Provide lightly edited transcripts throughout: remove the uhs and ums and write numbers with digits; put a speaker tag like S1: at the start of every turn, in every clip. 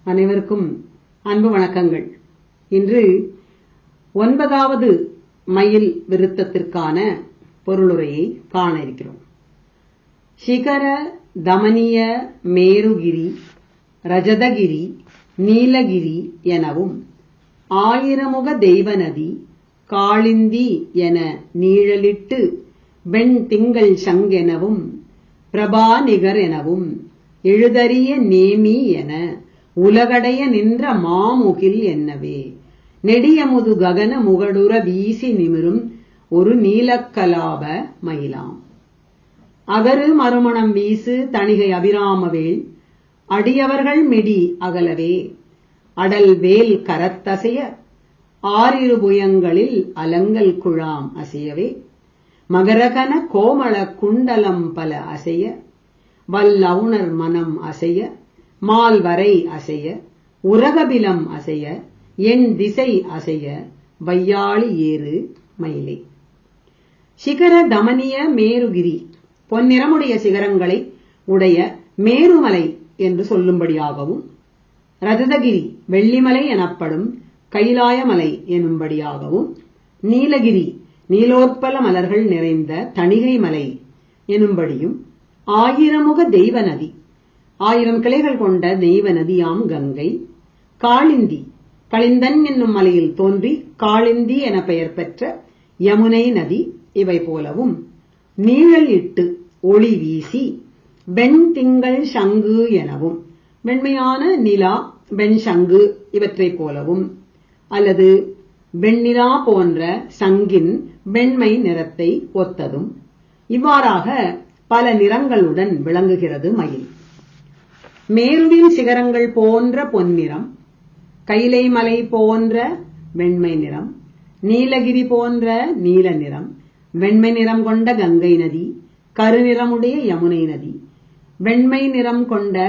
S1: அனைவருக்கும் அன்பு வணக்கங்கள். இன்று 9வது மயில் விருத்தத்திற்கான பொருளுரையை காண இருக்கிறோம். சிகர தமனிய மேருகிரி ரஜதகிரி நீலகிரி எனவும் ஆயிரமுக தெய்வநதி காளிந்தி என நீழலிட்டு வெண் திங்கள் சங்கெனவும் பிரபாநிகர் எனவும் எழுதரிய நேமி என உலகடைய நின்ற மாமுகில் என்னவே நெடியமுது ககன முகடுற வீசி நிமிரும் ஒரு நீலக்கலாப மயிலாம். அகரு மறுமணம் வீசு தணிகை அபிராமவேள் அடியவர்கள் மிடி அகலவே அடல் வேல் கரத்தசைய ஆறிரு புயங்களில் அலங்கல் குழாம் அசையவே மகரகன கோமள குண்டலம் பல அசைய வல்லவுணர் மனம் அசைய மால்வரை அசைய உரகபிலம் அசைய என் திசை அசைய வையாளி ஏறு மயிலே. சிகர தமனிய மேருகிரி பொன்னிறமுடைய சிகரங்களை உடைய மேருமலை என்று சொல்லும்படியாகவும் ரஜதகிரி வெள்ளிமலை எனப்படும் கைலாயமலை எனும்படியாகவும் நீலகிரி நீலோற்பல மலர்கள் நிறைந்த தணிகை மலை எனும்படியும் ஆயிரமுக தெய்வ நதி 1000 கிளைகள் கொண்ட தெய்வ நதியாம் கங்கை காளிந்தி களிந்தன் என்னும் மலையில் தோன்றி காளிந்தி என பெயர் பெற்ற யமுனை நதி இவை போலவும் நீழல் இட்டு ஒளி வீசி வெண் திங்கள் சங்கு எனவும் வெண்மையான நிலா வெண் சங்கு இவற்றை போலவும் அல்லது வெண்ணிலா போன்ற சங்கின் வெண்மை நிறத்தை ஒத்ததும் இவ்வாறாக பல நிறங்களுடன் விளங்குகிறது மயில். மேருவின் சிகரங்கள் போன்ற பொன்னிறம், கைலை மலை போன்ற வெண்மை நிறம், நீலகிரி போன்ற நீல நிறம், வெண்மை நிறம் கொண்ட கங்கை நதி, கருநிறமுடைய யமுனை நதி, வெண்மை நிறம் கொண்ட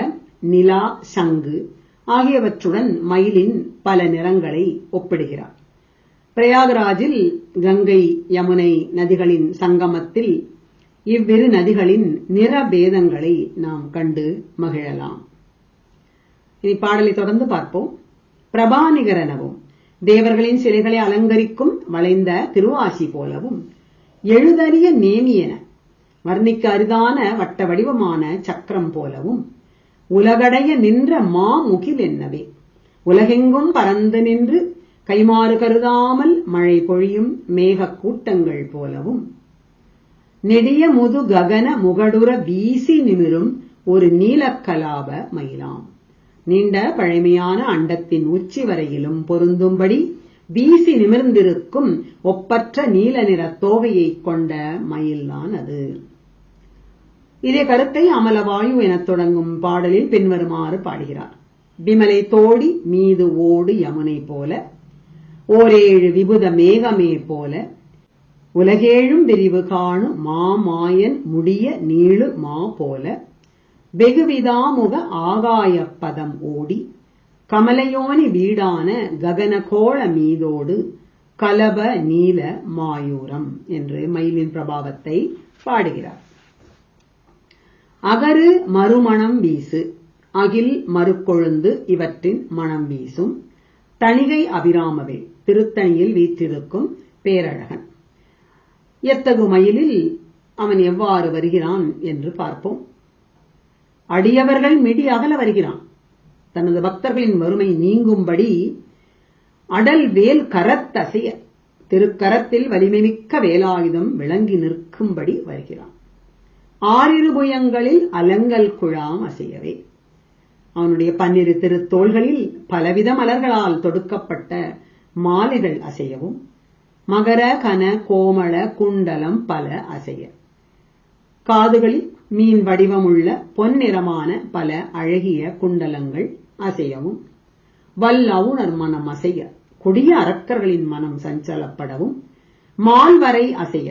S1: நிலா சங்கு ஆகியவற்றுடன் மயிலின் பல நிறங்களை ஒப்பிடுகிறார். பிரயாகராஜில் கங்கை யமுனை நதிகளின் சங்கமத்தில் இவ்விரு நதிகளின் நிற பேதங்களை நாம் கண்டு மகிழலாம். இனி பாடலை தொடர்ந்து பார்ப்போம். பிரபாநிகர் எனவும் தேவர்களின் சிலைகளை அலங்கரிக்கும் வளைந்த திருவாசி போலவும் எழுதரிய நேமி என வர்ணிக்க அரிதான வட்ட வடிவமான சக்கரம் போலவும் உலகடைய நின்ற மாமுகில் என்னவே உலகெங்கும் பறந்து நின்று கைமாறு கருதாமல் மழை பொழியும் மேக கூட்டங்கள் போலவும் நெடிய முது ககன முகடுற வீசி நிமிரும் ஒரு நீலக்கலாப மயிலாம். நீண்ட பழமையான அண்டத்தின் உச்சி வரையிலும் பொருந்தும்படி வீசி நிமிர்ந்திருக்கும் ஒப்பற்ற நீல நிற தோகையை கொண்ட மயில்தான் அது. இதே கருத்தை அமலவாயு எனத் தொடங்கும் பாடலில் பின்வருமாறு பாடுகிறார். விமலை தோடி மீது ஓடு யமுனை போல ஓரேழு விபுத மேகமே போல உலகேழும் விரிவு காணு மாமாயன் முடிய நீளு மா போல வெகுவிதாமுக ஆகாய பதம் ஓடி கமலையோனி வீடான ககனகோள மீதோடு கலப நீல மாயூரம் என்று மயிலின் பிரபாவத்தை பாடுகிறார். அகரு மறுமணம் வீசு அகில் மறுக்கொழுந்து இவற்றின் மணம் வீசும் தணிகை அபிராமவே திருத்தணியில் வீற்றிருக்கும் பேரழகன். எத்தகு மயிலில் அவன் எவ்வாறு வருகிறான் என்று பார்ப்போம். அடியவர்கள் மிடி அகல வருகிறான். தனது பக்தர்களின் வறுமை நீங்கும்படி அடல் வேல் கரத்தசைய திருக்கரத்தில் வலிமைமிக்க வேலாயுதம் விளங்கி நிற்கும்படி வருகிறான். ஆறிரு புயங்களில் அலங்கல் குழாம் அசையவே அவனுடைய 12 திருத்தோள்களில் பலவித மலர்களால் தொடுக்கப்பட்ட மாலைகள் அசையவும் மகர கன கோமள குண்டலம் பல அசைய காதுகளில் மீன் வடிவமுள்ள பொன்னிறமான பல அழகிய குண்டலங்கள் அசையவும் வல்லவுணர் மனம் அசைய கொடிய அரக்கர்களின் மனம் சஞ்சலப்படவும் மால்வரை அசைய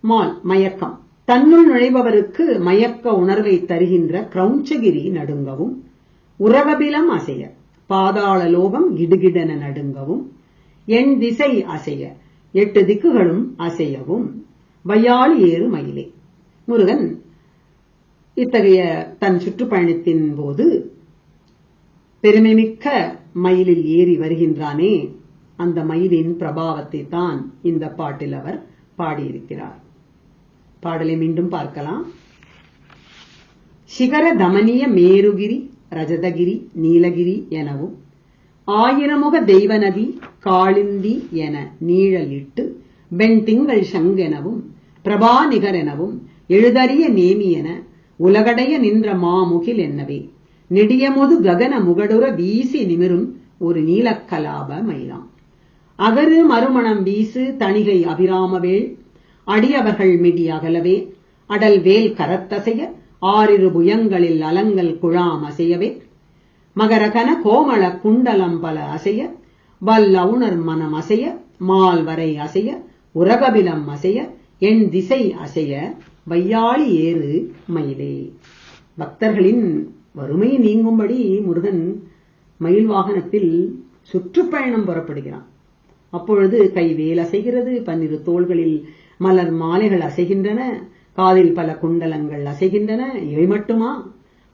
S1: மால் மயக்கம் தன்னுள் நுழைபவருக்கு மயக்க உணர்வை தருகின்ற கிரௌஞ்சகிரி நடுங்கவும் உரகபிலம் அசைய பாதாள லோகம் கிடுகிடன நடுங்கவும் என் திசை அசைய 8 திக்குகளும் அசையவும் வையாளி ஏறு மயிலே. முருகன் இத்தகைய தன் சுற்றுப்பயணத்தின் போது பெருமைமிக்க மயிலில் ஏறி வருகின்றானே, அந்த மயிலின் பிரபாவத்தை தான் இந்த பாட்டில் அவர் பாடியிருக்கிறார். பாடலை மீண்டும் பார்க்கலாம். சிகர தமனிய மேருகிரி ரஜதகிரி நீலகிரி எனவும் ஆயிரமுக தெய்வநதி காளிந்தி என நீழலிட்டு வெண்திங்கள் சங்கெனவும் பிரபாநிகர் எனவும் எழுதறிய நேமி என உலகடைய நின்ற மாமுகில் என்னவே நெடியமுது ககன முகடுற வீசி நிமிரும் ஒரு நீலக்கலாப மயிலாம். அகரு மறுமணம் வீசு தணிகை அபிராமவேள் அடியவர்கள் மிடி அகலவே அடல் வேல் கரத்தசைய ஆறிரு புயங்களில் அலங்கல் குழாம் அசையவே மகரகன கோமள குண்டலம் பல அசைய வல்லவுணர் மனம் அசைய மால்வரை அசைய உரகபிலம் அசைய என் திசை அசைய வையாளி ஏறு மயிலே. பக்தர்களின் வறுமை நீங்கும்படி முருகன் மயில் வாகனத்தில் சுற்றுப்பயணம் புறப்படுகிறான். அப்பொழுது கைவேல் அசைகிறது, 12 தோள்களில் மலர் மாலைகள் அசைகின்றன, காதில் பல குண்டலங்கள் அசைகின்றன. இவை மட்டுமா?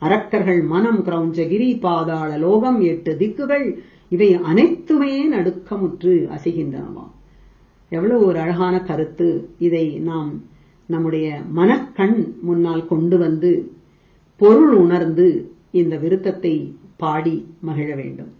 S1: அரக்கர்கள் மனம், கிரௌஞ்சகிரி, பாதாள லோகம், 8 திக்குகள், இவை அனைத்துமே நடுக்கமுற்று அசைகின்றனவா. எவ்வளவு ஒரு அழகான கருத்து! இதை நாம் நம்முடைய மனக்கண் முன்னால் கொண்டு வந்து பொருள் உணர்ந்து இந்த விருத்தத்தை பாடி மகிழ வேண்டும்.